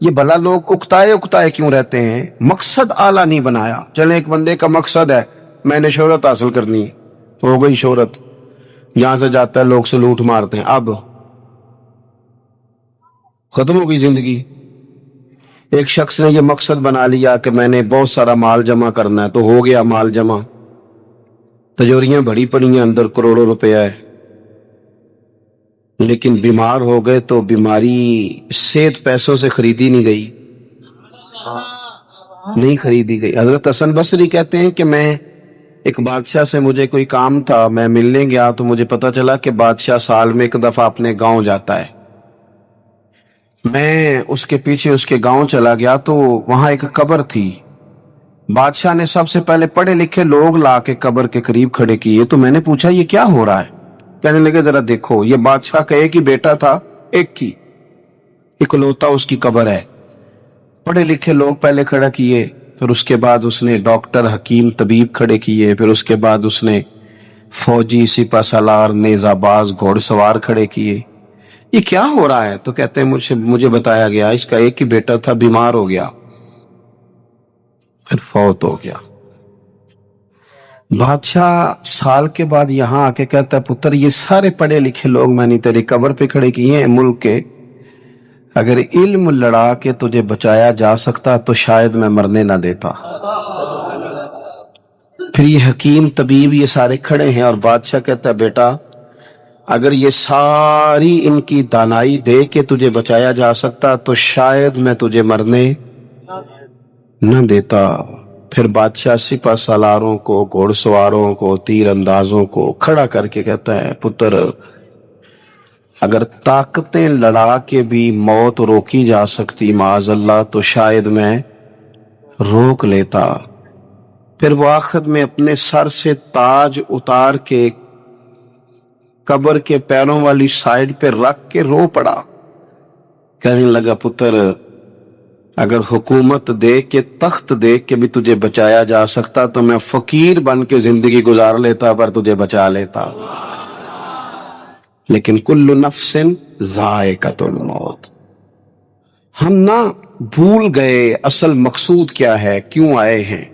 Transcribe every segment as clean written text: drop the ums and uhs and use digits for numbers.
یہ بھلا لوگ اکتائے اکتائے کیوں رہتے ہیں؟ مقصد اعلیٰ نہیں بنایا. چلے ایک بندے کا مقصد ہے میں نے شہرت حاصل کرنی ہے، ہو گئی شہرت، جہاں سے جاتا ہے لوگ سلوٹ مارتے ہیں، اب ختم ہو گئی زندگی. ایک شخص نے یہ مقصد بنا لیا کہ میں نے بہت سارا مال جمع کرنا ہے، تو ہو گیا مال جمع، تجوریاں بڑی پڑی ہیں، اندر کروڑوں روپیہ ہے، لیکن بیمار ہو گئے تو بیماری صحت پیسوں سے خریدی نہیں گئی، نہیں خریدی گئی. حضرت حسن بصری کہتے ہیں کہ میں ایک بادشاہ سے مجھے کوئی کام تھا، میں ملنے گیا تو مجھے پتا چلا کہ بادشاہ سال میں ایک دفعہ اپنے گاؤں جاتا ہے. میں اس کے پیچھے اس کے گاؤں چلا گیا تو وہاں ایک قبر تھی. بادشاہ نے سب سے پہلے پڑھے لکھے لوگ لا کے قبر کے قریب کھڑے کیے. تو میں نے پوچھا یہ کیا ہو رہا ہے؟ کہنے لگے ذرا دیکھو، یہ بادشاہ کا ایک ہی بیٹا تھا، ایک ہی اکلوتا اس کی قبر ہے. پڑھے لکھے لوگ پہلے کھڑا کیے، پھر اس کے بعد اس نے ڈاکٹر حکیم طبیب کھڑے کیے، پھر اس کے بعد اس نے فوجی سپہ سالار نیزہ باز گھوڑ سوار کھڑے کیے. یہ کیا ہو رہا ہے؟ تو کہتے ہیں مجھے بتایا گیا اس کا ایک ہی بیٹا تھا، بیمار ہو گیا، پھر فوت ہو گیا. بادشاہ سال کے بعد یہاں آ کے کہتا ہے پتر یہ سارے پڑھے لکھے لوگ میں نے تیری قبر پہ کھڑے کیے ہیں ملک کے، اگر علم لڑا کے تجھے بچایا جا سکتا تو شاید میں مرنے نہ دیتا. پھر یہ حکیم طبیب یہ سارے کھڑے ہیں اور بادشاہ کہتا ہے بیٹا اگر یہ ساری ان کی دانائی دے کے تجھے بچایا جا سکتا تو شاید میں تجھے مرنے نہ دیتا. پھر بادشاہ سپہ سالاروں کو، گھوڑ سواروں کو، تیر اندازوں کو کھڑا کر کے کہتا ہے پتر اگر طاقتیں لڑا کے بھی موت روکی جا سکتی معاذ اللہ تو شاید میں روک لیتا. پھر وہ آخر میں اپنے سر سے تاج اتار کے قبر کے پیروں والی سائڈ پہ رکھ کے رو پڑا. کہنے لگا پتر اگر حکومت دے کے تخت دے کے بھی تجھے بچایا جا سکتا تو میں فقیر بن کے زندگی گزار لیتا پر تجھے بچا لیتا. لیکن کل نفس ذائقۃ الموت. ہم نہ بھول گئے اصل مقصود کیا ہے، کیوں آئے ہیں.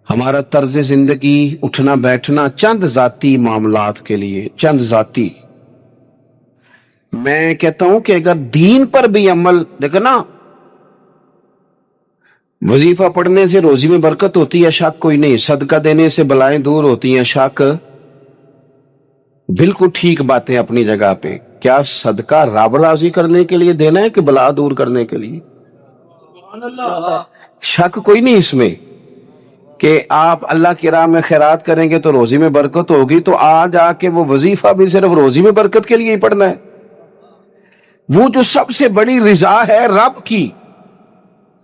ہمارا طرز زندگی اٹھنا بیٹھنا چند ذاتی معاملات کے لیے، چند ذاتی. میں کہتا ہوں کہ اگر دین پر بھی عمل، دیکھو نا وظیفہ پڑھنے سے روزی میں برکت ہوتی ہے شک کوئی نہیں، صدقہ دینے سے بلائیں دور ہوتی ہیں شک، بالکل ٹھیک باتیں اپنی جگہ پہ. کیا صدقہ رب راضی کرنے کے لیے دینا ہے کہ بلا دور کرنے کے لیے؟ شک کوئی نہیں اس میں کہ آپ اللہ کی راہ میں خیرات کریں گے تو روزی میں برکت ہوگی، تو آج آ کے وہ وظیفہ بھی صرف روزی میں برکت کے لیے ہی پڑھنا ہے. وہ جو سب سے بڑی رضا ہے رب کی.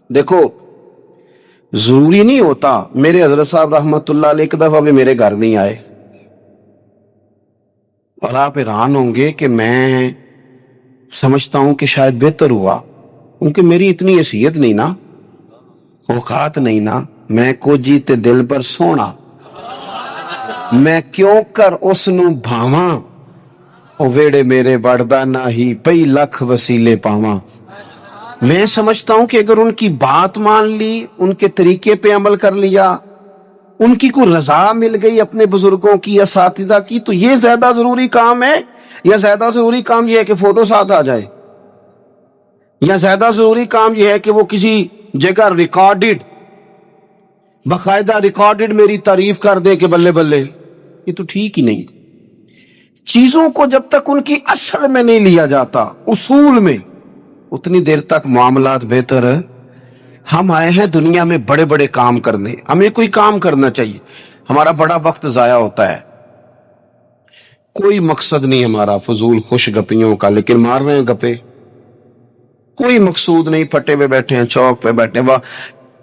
دیکھو ضروری نہیں ہوتا، میرے حضرت صاحب رحمت اللہ علیہ ایک دفعہ بھی میرے گھر نہیں آئے، اور آپ حیران ہوں گے کہ میں سمجھتا ہوں کہ شاید بہتر ہوا، کیونکہ میری اتنی حیثیت نہیں نا، اوقات نہیں نا. میں کو جیتے دل پر سونا، میں کیوں کر اس نو بھاواں، او ویڑے میرے وڑدا نہ ہی پئی لکھ وسیلے پاواں. میں سمجھتا ہوں کہ اگر ان کی بات مان لی، ان کے طریقے پہ عمل کر لیا، ان کی کوئی رضا مل گئی اپنے بزرگوں کی، اساتذہ کی، تو یہ زیادہ ضروری کام ہے، یا زیادہ ضروری کام یہ ہے کہ فوٹو ساتھ آ جائے، یا زیادہ ضروری کام یہ ہے کہ وہ کسی جگہ ریکارڈڈ، باقاعدہ ریکارڈڈ میری تعریف کر دے کہ بلے بلے. یہ تو ٹھیک ہی نہیں. چیزوں کو جب تک ان کی اصل میں نہیں لیا جاتا، اصول میں، اتنی دیر تک معاملات بہتر ہے. ہم آئے ہیں دنیا میں بڑے بڑے کام کرنے، ہمیں کوئی کام کرنا چاہیے. ہمارا بڑا وقت ضائع ہوتا ہے، کوئی مقصد نہیں ہمارا فضول خوش گپیوں کا، لیکن مار رہے ہیں گپے، کوئی مقصود نہیں. پھٹے پہ بیٹھے ہیں، چوک پہ بیٹھے ہیں.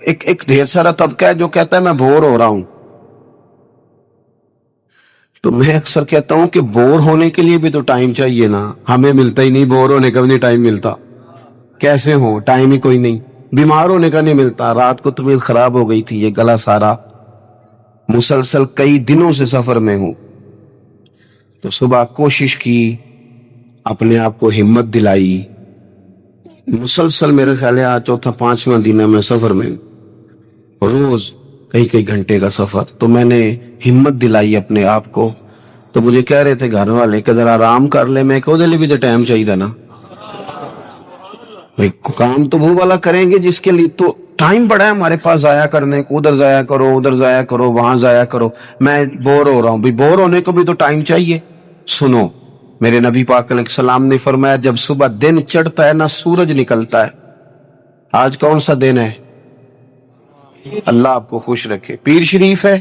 ایک ڈھیر سارا طبقہ ہے جو کہتا ہے میں بور ہو رہا ہوں. تو میں اکثر کہتا ہوں کہ بور ہونے کے لیے بھی تو ٹائم چاہیے نا، ہمیں ملتا ہی نہیں، بور ہونے کا بھی نہیں ٹائم ملتا. کیسے ہو، ٹائم ہی کوئی نہیں. بیمار ہونے کا نہیں ملتا. رات کو طبیعت خراب ہو گئی تھی، یہ گلا سارا، مسلسل کئی دنوں سے سفر میں ہوں. تو صبح کوشش کی، اپنے آپ کو ہمت دلائی مسلسل میرے خیال ہے آج چوتھا پانچواں دن ہے میں سفر میں، روز کئی گھنٹے کا سفر. تو میں نے ہمت دلائی اپنے آپ کو. تو مجھے کہہ رہے تھے گھر والے کہ ذرا آرام کر لے. میں کہ بھی تو ٹائم چاہیے نا بھائی، کام تو وہ والا کریں گے جس کے لیے تو ٹائم بڑا ہے ہمارے پاس ضائع کرنے کو. ادھر ضائع کرو، ادھر ضائع کرو، وہاں ضائع کرو. میں بور ہو رہا ہوں. بھی بور ہونے کو بھی تو ٹائم چاہیے. سنو، میرے نبی پاک علیہ السلام نے فرمایا جب صبح دن چڑھتا ہے نہ سورج نکلتا ہے. آج کون سا دن ہے؟ اللہ آپ کو خوش رکھے. پیر شریف ہے.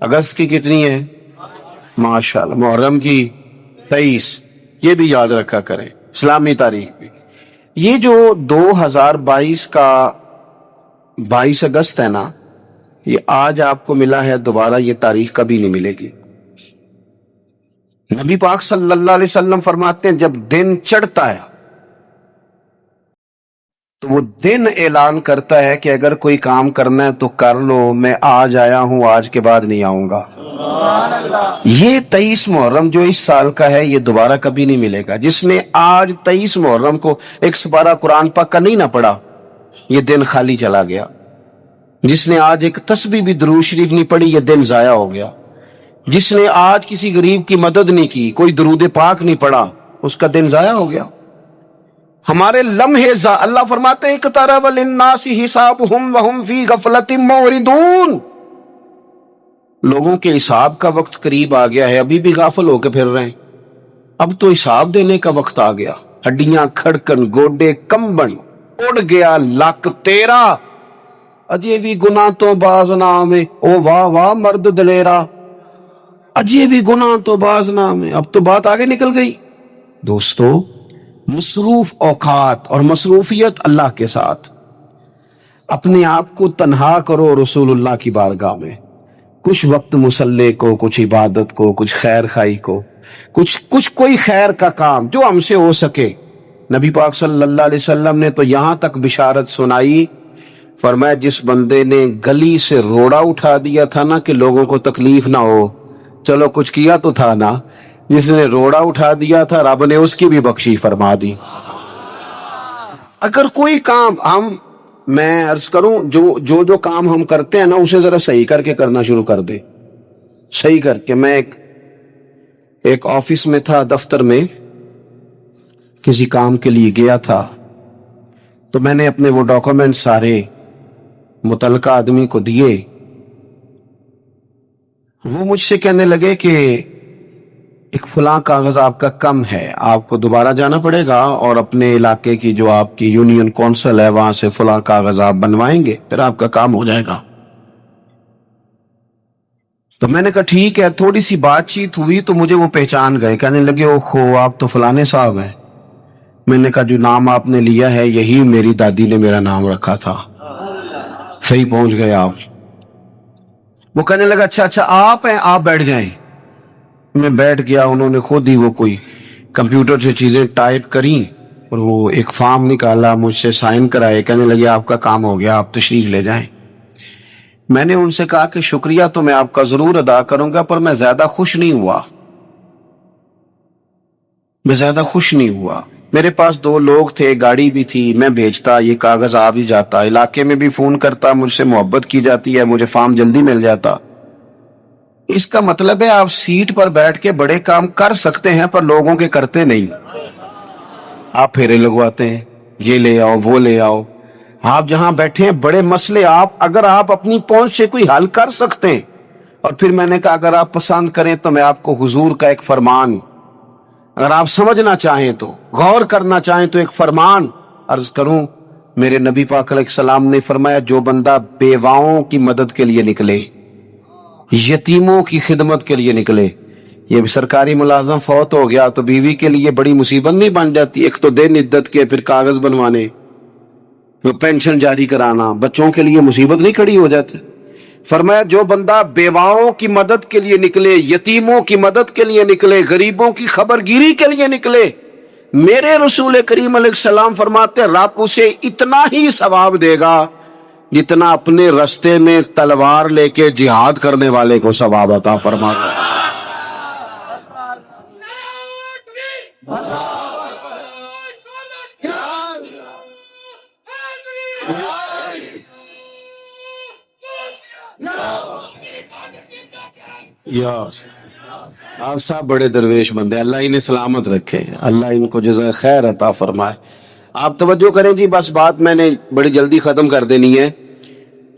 اگست کی کتنی ہے؟ ماشاءاللہ. محرم کی 23. یہ بھی یاد رکھا کریں اسلامی تاریخ بھی. یہ جو 2022 کا 22 اگست ہے نا، یہ آج آپ کو ملا ہے، دوبارہ یہ تاریخ کبھی نہیں ملے گی. نبی پاک صلی اللہ علیہ وسلم فرماتے ہیں جب دن چڑھتا ہے تو وہ دن اعلان کرتا ہے کہ اگر کوئی کام کرنا ہے تو کر لو، میں آج آیا ہوں، آج کے بعد نہیں آؤں گا. یہ 23 محرم جو اس سال کا ہے یہ دوبارہ کبھی نہیں ملے گا. جس نے آج 23 محرم کو ایک سپارہ قرآن پاک کا نہیں نہ پڑھا، یہ دن خالی چلا گیا. جس نے آج ایک تسبیح بھی درود شریف نہیں پڑھی، یہ دن ضائع ہو گیا. جس نے آج کسی غریب کی مدد نہیں کی، کوئی درود پاک نہیں پڑھا، اس کا دن ضائع ہو گیا. ہمارے لمحے اللہ فرماتے ہیں اقترب للناس حسابهم وهم فی غفلۃ معرضون. لوگوں کے حساب کا وقت قریب آ گیا ہے، ابھی بھی غافل ہو کے پھر رہے ہیں. اب تو حساب دینے کا وقت آ گیا. ہڈیاں کھڑکن، گوڈے کمبن، اڑ گیا لک تیرا، اجے بھی گناہ تو باز نہ آوے. او واہ واہ مرد دلیرا، اجے بھی گناہ تو باز نہ آوے. اب تو بات آگے نکل گئی. دوستو، مصروف اوقات اور مصروفیت اللہ کے ساتھ. اپنے آپ کو تنہا کرو رسول اللہ کی بارگاہ میں. کچھ وقت مصلی کو، کچھ عبادت کو، کچھ خیر خائی کو، کچھ کوئی خیر کا کام جو ہم سے ہو سکے. نبی پاک صلی اللہ علیہ وسلم نے تو یہاں تک بشارت سنائی، فرمایا جس بندے نے گلی سے روڑا اٹھا دیا تھا نا کہ لوگوں کو تکلیف نہ ہو، چلو کچھ کیا تو تھا نا. جس نے روڑا اٹھا دیا تھا رب نے اس کی بھی بخشی فرما دی. اگر کوئی کام میں عرض کروں جو کام ہم کرتے ہیں نا اسے ذرا صحیح کر کے کرنا شروع کر دے. صحیح کر کے. میں ایک آفس میں تھا، دفتر میں کسی کام کے لیے گیا تھا. تو میں نے اپنے وہ ڈاکومنٹ سارے متعلقہ آدمی کو دیے. وہ مجھ سے کہنے لگے کہ ایک فلاں کاغذ آپ کا کم ہے، آپ کو دوبارہ جانا پڑے گا اور اپنے علاقے کی جو آپ کی یونین کونسل ہے وہاں سے فلاں کاغذ آپ بنوائیں گے، پھر آپ کا کام ہو جائے گا. تو میں نے کہا ٹھیک ہے. تھوڑی سی بات چیت ہوئی تو مجھے وہ پہچان گئے. کہنے لگے اوہو آپ تو فلانے صاحب ہیں. میں نے کہا جو نام آپ نے لیا ہے یہی میری دادی نے میرا نام رکھا تھا. صحیح پہنچ گئے آپ. وہ کہنے لگا اچھا آپ ہیں، آپ بیٹھ جائیں. میں بیٹھ گیا. انہوں نے خود ہی وہ کوئی کمپیوٹر سے چیزیں ٹائپ کریں اور وہ ایک فارم نکالا، مجھ سے سائن کرائے. کہنے لگے آپ کا کام ہو گیا، آپ تشریف لے جائیں. میں نے ان سے کہا کہ شکریہ تو میں آپ کا ضرور ادا کروں گا، پر میں زیادہ خوش نہیں ہوا. میرے پاس 2 لوگ تھے، گاڑی بھی تھی، میں بھیجتا، یہ کاغذ آ بھی جاتا، علاقے میں بھی فون کرتا، مجھ سے محبت کی جاتی ہے، مجھے فارم جلدی مل جاتا. اس کا مطلب ہے آپ سیٹ پر بیٹھ کے بڑے کام کر سکتے ہیں پر لوگوں کے کرتے نہیں. آپ پھیرے لگواتے ہیں، یہ لے آؤ وہ لے آؤ. آپ جہاں بیٹھے ہیں بڑے مسئلے اگر آپ اپنی پہنچ سے کوئی حل کر سکتے ہیں. اور پھر میں نے کہا اگر آپ پسند کریں تو میں آپ کو حضور کا ایک فرمان، اگر آپ سمجھنا چاہیں تو، غور کرنا چاہیں تو ایک فرمان عرض کروں. میرے نبی پاک علیہ السلام نے فرمایا جو بندہ بیواؤں کی مدد کے لیے نکلے، یتیموں کی خدمت کے لیے نکلے. یہ سرکاری ملازم فوت ہو گیا تو بیوی کے لیے بڑی مصیبت نہیں بن جاتی؟ ایک تو دن عدت کے، پھر کاغذ بنوانے، پینشن جاری کرانا، بچوں کے لیے مصیبت نہیں کھڑی ہو جاتی؟ فرمایا جو بندہ بیواؤں کی مدد کے لیے نکلے، یتیموں کی مدد کے لیے نکلے، غریبوں کی خبرگیری کے لیے نکلے، میرے رسول کریم علیہ السلام فرماتے رب اسے اتنا ہی ثواب دے گا جتنا اپنے رستے میں تلوار لے کے جہاد کرنے والے کو ثواب عطا فرماتا ہے. یس آپ صاحب بڑے درویش بندے، اللہ انہیں سلامت رکھے، اللہ ان کو جزائے خیر عطا فرمائے۔ آپ توجہ کریں جی، بس بات میں نے بڑی جلدی ختم کر دینی ہے۔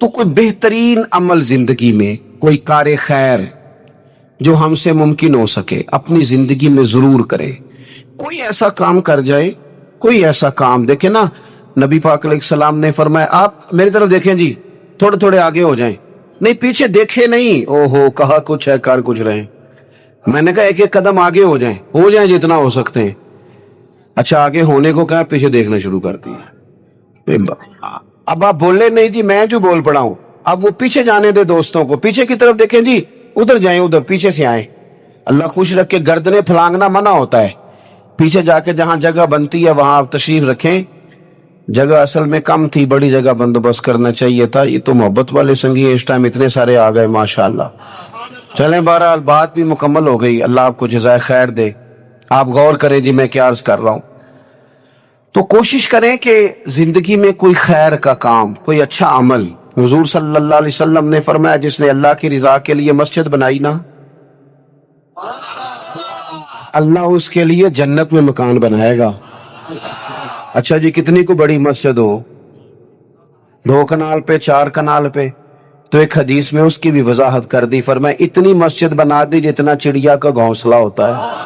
تو کوئی بہترین عمل زندگی میں، کوئی کار خیر جو ہم سے ممکن ہو سکے اپنی زندگی میں ضرور کرے۔ کوئی ایسا کام کر جائے، کوئی ایسا کام دیکھیں نا، نبی پاک علیہ السلام نے فرمایا، آپ میری طرف دیکھیں جی، تھوڑے تھوڑے آگے ہو جائیں، نہیں پیچھے دیکھے نہیں، او ہو کہا کچھ ہے کر کچھ رہے ہیں۔ میں نے کہا ایک ایک قدم آگے ہو جائیں جتنا ہو سکتے ہیں۔ اچھا آگے ہونے کو کہا، پیچھے دیکھنا شروع کر دیا۔ اب آپ بولے نہیں جی، میں جو بول پڑا ہوں، اب وہ پیچھے جانے دے دوستوں کو، پیچھے کی طرف دیکھیں جی، ادھر جائیں، ادھر پیچھے سے آئیں۔ اللہ خوش رکھ کے گردنیں پھلانگنا منع ہوتا ہے، پیچھے جا کے جہاں جگہ بنتی ہے وہاں آپ تشریف رکھیں۔ جگہ اصل میں کم تھی، بڑی جگہ بندوبست کرنا چاہیے تھا۔ یہ تو محبت والے سنگی ہیں، اس ٹائم اتنے سارے آ گئے ماشاءاللہ۔ چلیں بہرحال بات بھی مکمل ہو گئی، اللہ آپ کو جزائے خیر دے۔ آپ غور کریں جی میں کیا عرض کر رہا ہوں۔ تو کوشش کریں کہ زندگی میں کوئی خیر کا کام، کوئی اچھا عمل۔ حضور صلی اللہ علیہ وسلم نے فرمایا، جس نے اللہ کی رضا کے لیے مسجد بنائی نا، اللہ اس کے لیے جنت میں مکان بنائے گا۔ اچھا جی، کتنی کو بڑی مسجد ہو، 2 کنال پہ، 4 کنال پہ، تو ایک حدیث میں اس کی بھی وضاحت کر دی، فرمایا اتنی مسجد بنا دی جتنا چڑیا کا گھونسلہ ہوتا ہے۔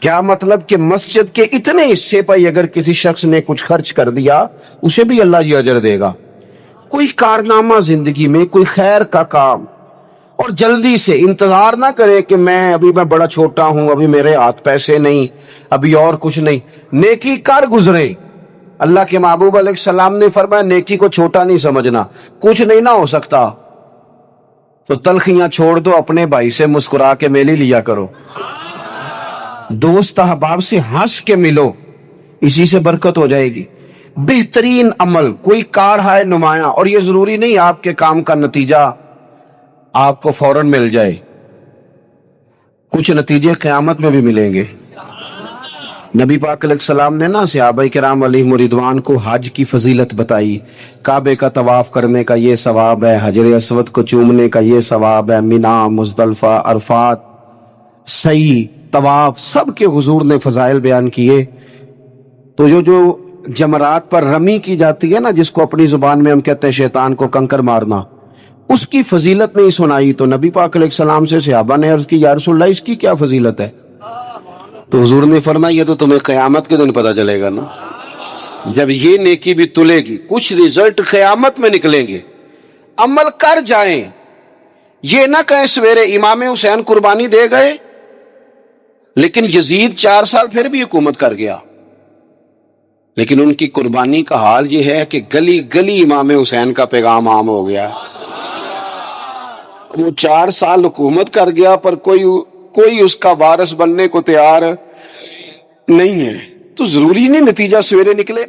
کیا مطلب کہ مسجد کے اتنے حصے پر اگر کسی شخص نے کچھ خرچ کر دیا، اسے بھی اللہ یہ اجر دے گا۔ کوئی کارنامہ زندگی میں، کوئی خیر کا کام، اور جلدی سے انتظار نہ کرے کہ میں بڑا چھوٹا ہوں، ابھی میرے ہاتھ پیسے نہیں، ابھی اور کچھ نہیں، نیکی کر گزرے۔ اللہ کے محبوب علیہ السلام نے فرمایا نیکی کو چھوٹا نہیں سمجھنا، کچھ نہیں نہ ہو سکتا تو تلخیاں چھوڑ دو، اپنے بھائی سے مسکرا کے میلی لیا کرو، دوست احباب سے ہنس کے ملو، اسی سے برکت ہو جائے گی۔ بہترین عمل، کوئی کار ہے نمایاں، اور یہ ضروری نہیں آپ کے کام کا نتیجہ آپ کو فوراً مل جائے، کچھ نتیجے قیامت میں بھی ملیں گے۔ نبی پاک علیہ السلام نے نا صحابہ کرام علیہم رضوان کو حج کی فضیلت بتائی، کعبے کا طواف کرنے کا یہ ثواب ہے، حجر اسود کو چومنے کا یہ ثواب ہے، مینا، مزدلفہ، عرفات، سعی، طواف، سب کے حضور نے فضائل بیان کیے۔ تو جو جمرات پر رمی کی جاتی ہے نا، جس کو اپنی زبان میں ہم کہتے ہیں شیطان کو کنکر مارنا، اس کی فضیلت نہیں سنائی، تو نبی پاک علیہ السلام سے صحابہ نے عرض کی، یا رسول اللہ اس کی کیا فضیلت ہے؟ تو حضور نے فرمایا یہ تو تمہیں قیامت کے دن پتہ چلے گا نا، جب یہ نیکی بھی تلے گی، کچھ رزلٹ قیامت میں نکلیں گے۔ عمل کر جائیں، یہ نہ کہیں سویرے امام حسین قربانی دے گئے لیکن یزید 4 سال پھر بھی حکومت کر گیا، لیکن ان کی قربانی کا حال یہ ہے کہ گلی گلی امام حسین کا پیغام عام ہو گیا۔ وہ 4 سال حکومت کر گیا پر کوئی اس کا وارث بننے کو تیار نہیں ہے۔ تو ضروری نہیں نتیجہ سویرے نکلے۔